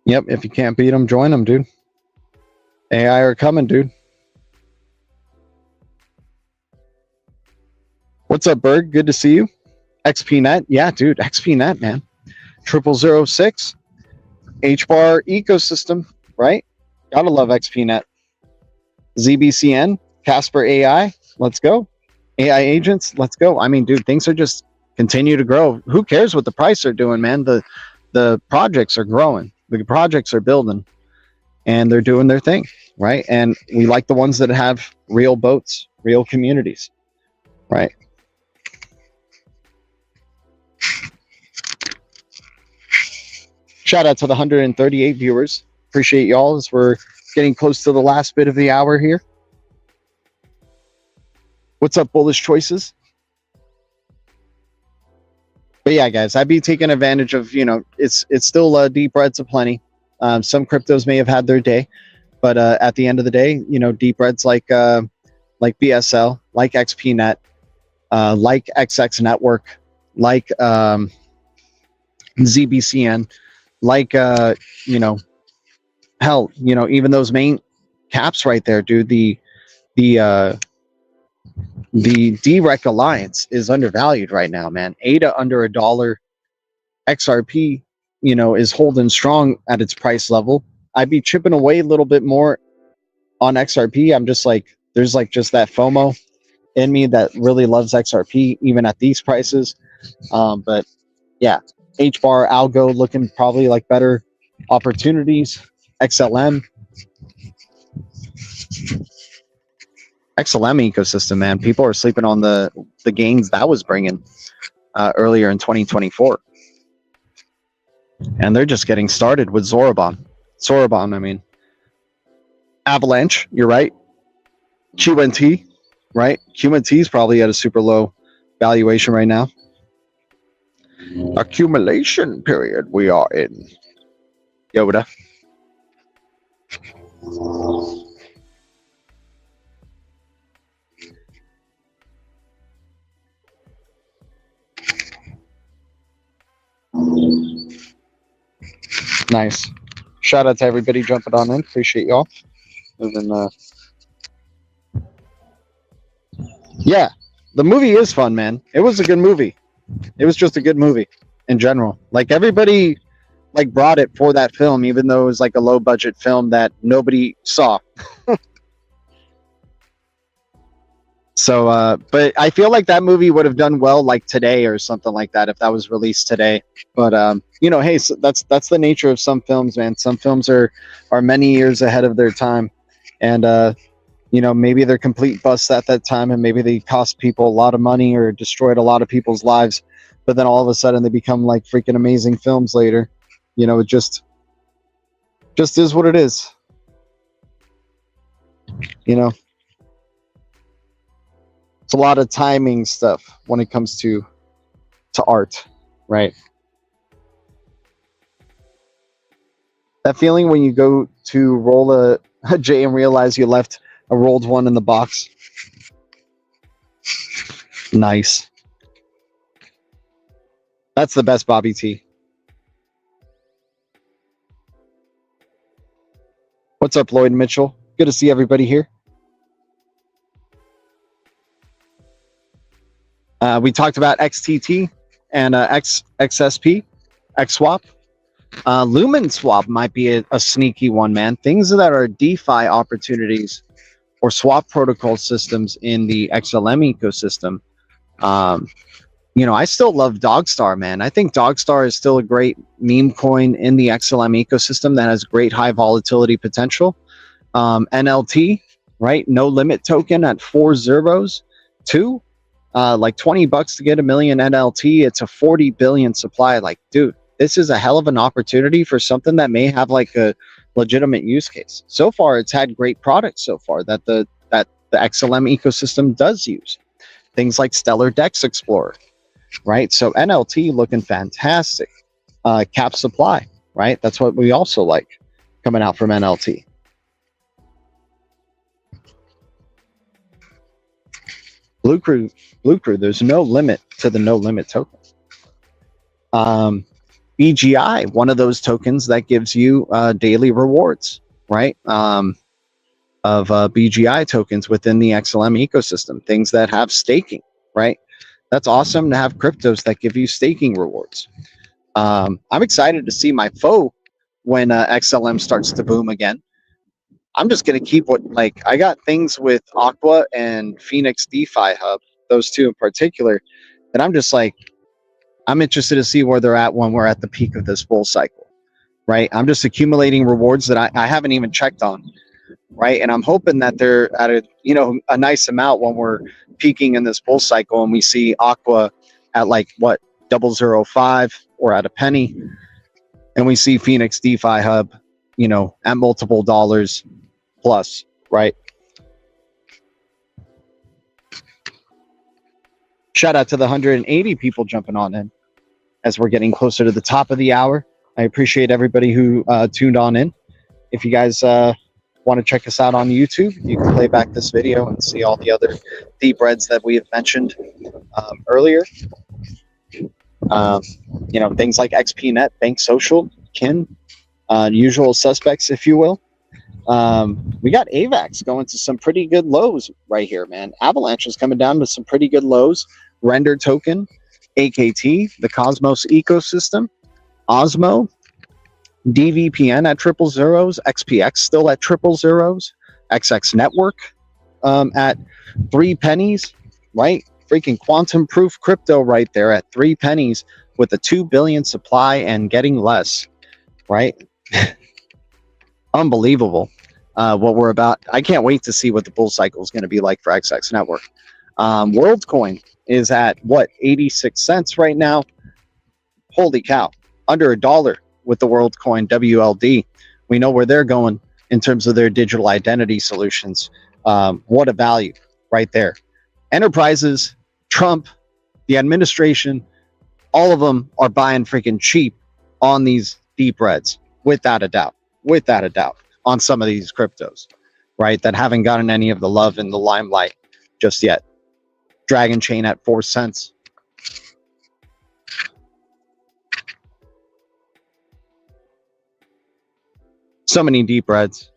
Yep, if you can't beat them, join them, dude. AI are coming, dude. What's up, Berg? Good to see you. XPNet, yeah, dude, XPNet, man. 0006, HBAR ecosystem, right? Gotta love XPNet. ZBCN, Casper AI, let's go. AI agents, let's go. I mean, dude, things are just continue to grow. Who cares what the price are doing, man? The projects are growing. The projects are building and they're doing their thing, right? And we like the ones that have real boats, real communities, right? Shout out to the 138 viewers. Appreciate y'all as we're getting close to the last bit of the hour here. What's up, Bullish Choices? But yeah, guys, I'd be taking advantage of, it's still deep reds aplenty. Some cryptos may have had their day, but at the end of the day, deep reds like BSL, like XPNet, like XX Network, like ZBCN, like hell, even those main caps right there, dude. The DREC Alliance is undervalued right now, man. ADA under $1. XRP, is holding strong at its price level. I'd be chipping away a little bit more on XRP, I'm just like, there's like just that FOMO in me that really loves XRP, even at these prices. But yeah, HBAR, ALGO looking probably like better opportunities. XLM ecosystem, man. People are sleeping on the gains that was bringing earlier in 2024. And they're just getting started with Zorobon. I mean. Avalanche, you're right. QNT, right? QNT is probably at a super low valuation right now. Accumulation period we are in. Yoda. Nice. Shout out to everybody jumping on in. Appreciate y'all. And then, yeah, the movie is fun, man. It was a good movie. It was just a good movie in general. Like, everybody like brought it for that film, even though it was like a low budget film that nobody saw. So, but I feel like that movie would have done well like today or something like that if that was released today. But you know, hey, so that's the nature of some films, man. Some films are many years ahead of their time, and you know, maybe they're complete busts at that time, and maybe they cost people a lot of money or destroyed a lot of people's lives. But then all of a sudden they become like freaking amazing films later. You know, it just is what it is. You know. It's a lot of timing stuff when it comes to art, right? That feeling when you go to roll a J and realize you left a rolled one in the box. Nice. That's the best Bobby T. What's up, Lloyd Mitchell? Good to see everybody here. We talked about XTT and XSP, XSwap. Lumen Swap might be a sneaky one, man. Things that are DeFi opportunities or swap protocol systems in the XLM ecosystem. You know, I still love Dogstar, man. I think Dogstar is still a great meme coin in the XLM ecosystem that has great high volatility potential. NLT, right? No limit token at 4 zeros, 2. Like $20 to get 1 million NLT. It's a 40 billion supply. Like, dude, this is a hell of an opportunity for something that may have like a legitimate use case. So far, it's had great products so far that the XLM ecosystem does use. Things like Stellar Dex Explorer, right? So NLT looking fantastic. Cap supply, right? That's what we also like coming out from NLT. Blue Crew, there's no limit to the no limit token. BGI, one of those tokens that gives you daily rewards, right? Of BGI tokens within the XLM ecosystem, things that have staking, right? That's awesome to have cryptos that give you staking rewards. I'm excited to see my foe when XLM starts to boom again. I'm just going to keep like, I got things with AQUA and Phoenix DeFi Hub, those two in particular, and I'm just like, I'm interested to see where they're at when we're at the peak of this bull cycle, right? I'm just accumulating rewards that I haven't even checked on, right? And I'm hoping that they're at a nice amount when we're peaking in this bull cycle and we see AQUA at like what, 0.005 or at a penny, and we see Phoenix DeFi Hub, at multiple dollars plus, right? Shout out to the 180 people jumping on in as we're getting closer to the top of the hour. I appreciate everybody who tuned on in. If you guys want to check us out on YouTube, you can play back this video and see all the other deep reds that we have mentioned earlier. Things like XPNet, Bank Social, Kin, usual suspects, if you will. We got AVAX going to some pretty good lows right here, man. Avalanche is coming down to some pretty good lows. Render Token, AKT, the Cosmos ecosystem, Osmo, DVPN at 000, XPX still at 000, XX Network at 3 pennies, right? Freaking quantum proof crypto right there at 3 pennies with a 2 billion supply and getting less, right? Unbelievable. What we're about. I can't wait to see what the bull cycle is going to be like for XX Network. WorldCoin is at what, 86 cents right now. Holy cow, under $1 with the WorldCoin WLD. We know where they're going in terms of their digital identity solutions. What a value right there. Enterprises, Trump, the administration, all of them are buying freaking cheap on these deep reds, without a doubt, on some of these cryptos, right, that haven't gotten any of the love in the limelight just yet. Dragon Chain at 4 cents. So many deep reds.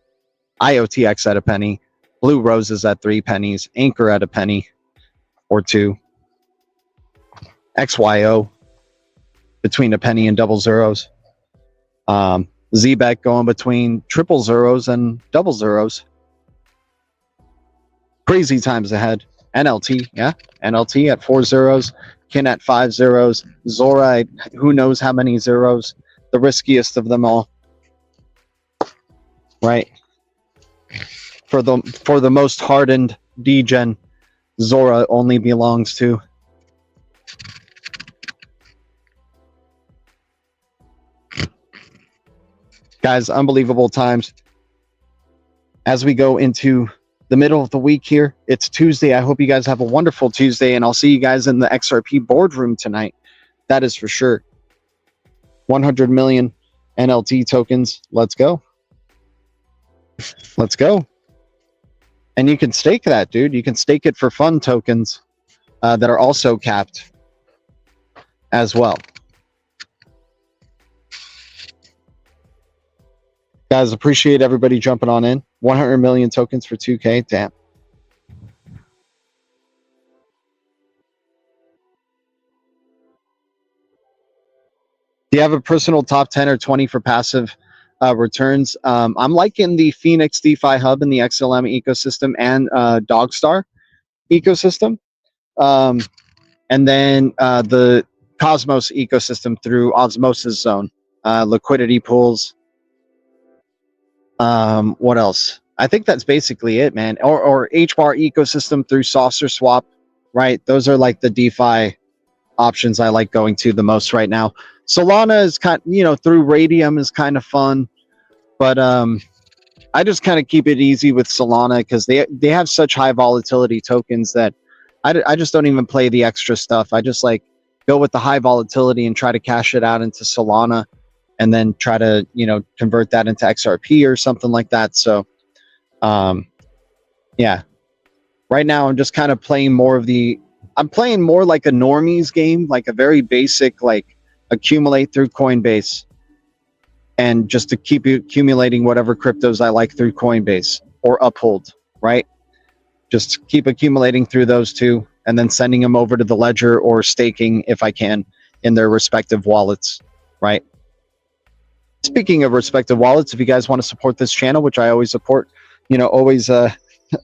IOTX at a penny. Blue Roses at 3 pennies. Anchor at a penny or 2. XYO between a penny and double zeros. ZBEC going between triple zeros and double zeros. Crazy times ahead. NLT, yeah. NLT at 4 zeros. Kin at 5 zeros. Zora, who knows how many zeros. The riskiest of them all. Right? For the most hardened degen, Zora only belongs to. Guys, unbelievable times. As we go into the middle of the week here, it's Tuesday. I hope you guys have a wonderful Tuesday, and I'll see you guys in the XRP boardroom tonight. That is for sure. 100 million NLT tokens. Let's go. Let's go. And you can stake that, dude. You can stake it for fun tokens that are also capped as well. Guys, appreciate everybody jumping on in. 100 million tokens for 2K. Damn. Do you have a personal top 10 or 20 for passive returns? I'm liking the Phoenix DeFi Hub in the XLM ecosystem and Dogstar ecosystem. And then the Cosmos ecosystem through Osmosis Zone. Liquidity pools. What else? I think that's basically it, man. Or HBAR ecosystem through Saucer Swap, right? Those are like the DeFi options I like going to the most right now. Solana is kind, through Radium is kind of fun, but I just kind of keep it easy with Solana because they have such high volatility tokens that I just don't even play the extra stuff. I just like go with the high volatility and try to cash it out into Solana, and then try to convert that into XRP or something like that. So, yeah. Right now, I'm just kind of playing more of I'm playing more like a normies game, like a very basic, like accumulate through Coinbase, and just to keep accumulating whatever cryptos I like through Coinbase or Uphold, right? Just keep accumulating through those two, and then sending them over to the ledger or staking if I can in their respective wallets, right? Speaking of respective wallets, if you guys want to support this channel, which I always support,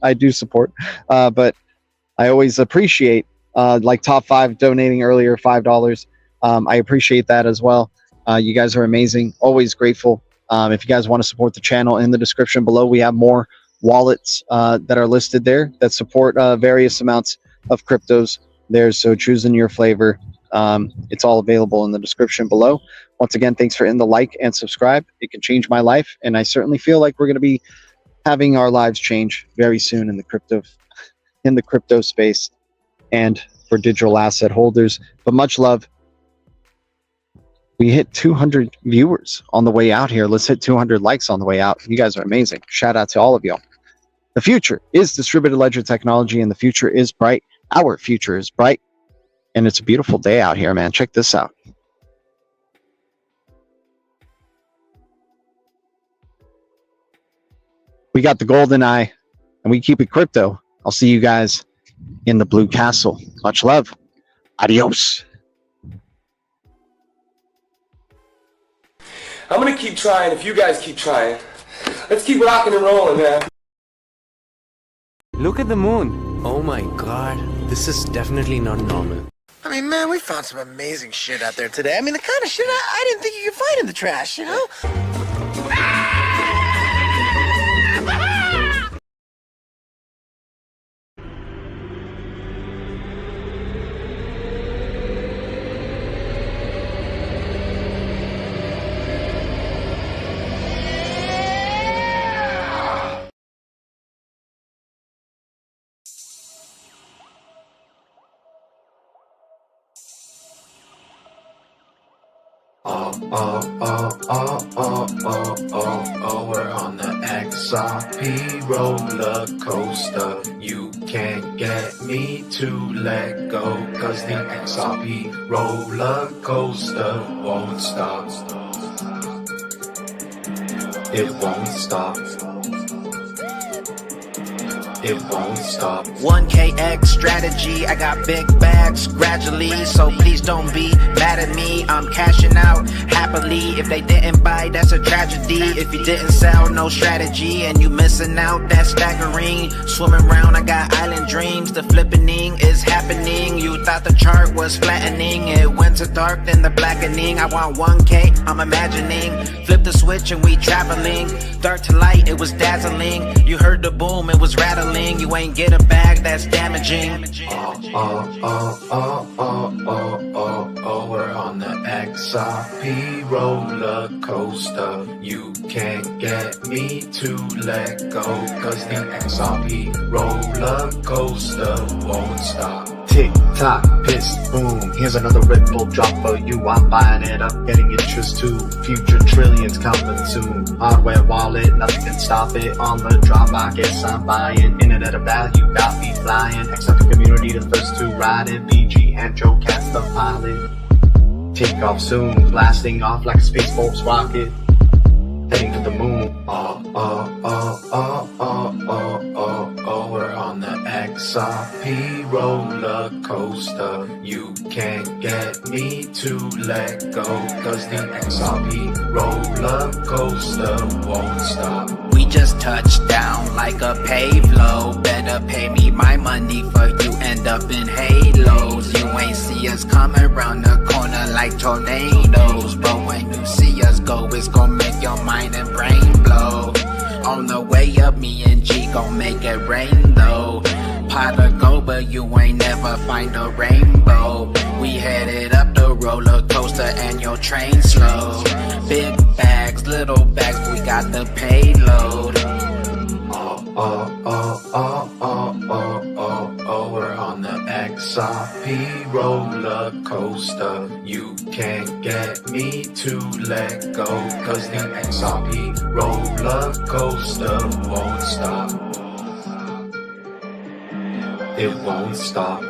I do support, but I always appreciate, like top 5 donating earlier, $5. I appreciate that as well. You guys are amazing. Always grateful. If you guys want to support the channel, in the description below, we have more wallets that are listed there that support various amounts of cryptos there. So choosing your flavor. It's all available in the description below. Once again, thanks for hitting the like and subscribe. It can change my life, and I certainly feel like we're going to be having our lives change very soon in the crypto space and for digital asset holders. But much love. We hit 200 viewers on the way out here. Let's hit 200 likes on the way out. You guys are amazing. Shout out to all of y'all. The future is distributed ledger technology, and the future is bright. Our future is bright. And it's a beautiful day out here, man. Check this out. We got the golden eye, and we keep it crypto. I'll see you guys in the blue castle. Much love. Adios. I'm gonna keep trying if you guys keep trying. Let's keep rocking and rolling, man. Look at the moon. Oh my god, this is definitely not normal. I mean, man, we found some amazing shit out there today. I mean, the kind of shit I didn't think you could find in the trash, you know? We're on the XRP roller coaster. You can't get me to let go, cause the XRP roller coaster won't stop. It won't stop. It won't stop. 1KX strategy, I got big bags gradually, so please don't be mad at me. I'm cashing out happily. If they didn't buy, that's a tragedy. If you didn't sell, no strategy, and you missing out, that's staggering. Swimming around, I got island dreams. The flipping is happening. You thought the chart was flattening, it went to dark, then the blackening. I want 1K, I'm imagining. Flip the switch and we traveling. Dark to light, it was dazzling. You heard the boom, it was rattling. You ain't get a bag, that's damaging. We're on the XRP roller coaster. You can't get me to let go, cause the XRP roller coaster won't stop. Tick tock, piss, boom. Here's another ripple drop for you. I'm buying it up, getting interest too. Future trillions coming soon. Hardware wallet, nothing can stop it. On the drop, I guess I'm buying. Internet of value, got me flying. Accept the community, the first to ride it. BG and Joe Cat's the pilot. Take off soon, blasting off like a Space Force rocket. Heading to the moon. We're on the XRP roller coaster. You can't get me to let go, cause the XRP roller coaster won't stop. We just touched down like a payload. Better pay me my money for you end up in halos. You ain't see us coming around the corner like tornadoes, but when you see us go, it's gonna make your mind and brain blow. On the way up, me and G gon' make it rain though. Pot of gold, but you ain't never find a rainbow. We headed up the roller coaster and your train slow. Big bags, little bags, we got the payload. We're on the XRP roller coaster. You can't get me to let go, cause the XRP roller coaster won't stop. It won't stop.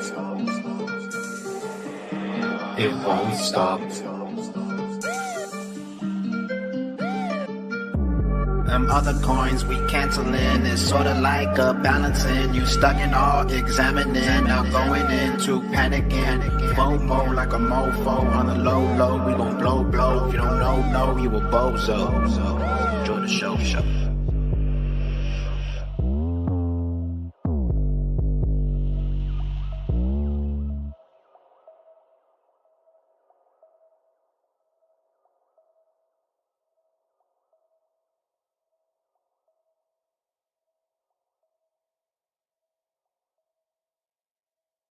It won't stop. Them other coins we canceling is sorta like a balancing. You stuck in all examining, now going into panicking. FOMO like a mofo on the low. We gon' blow. If you don't know, you a bozo. Enjoy the show.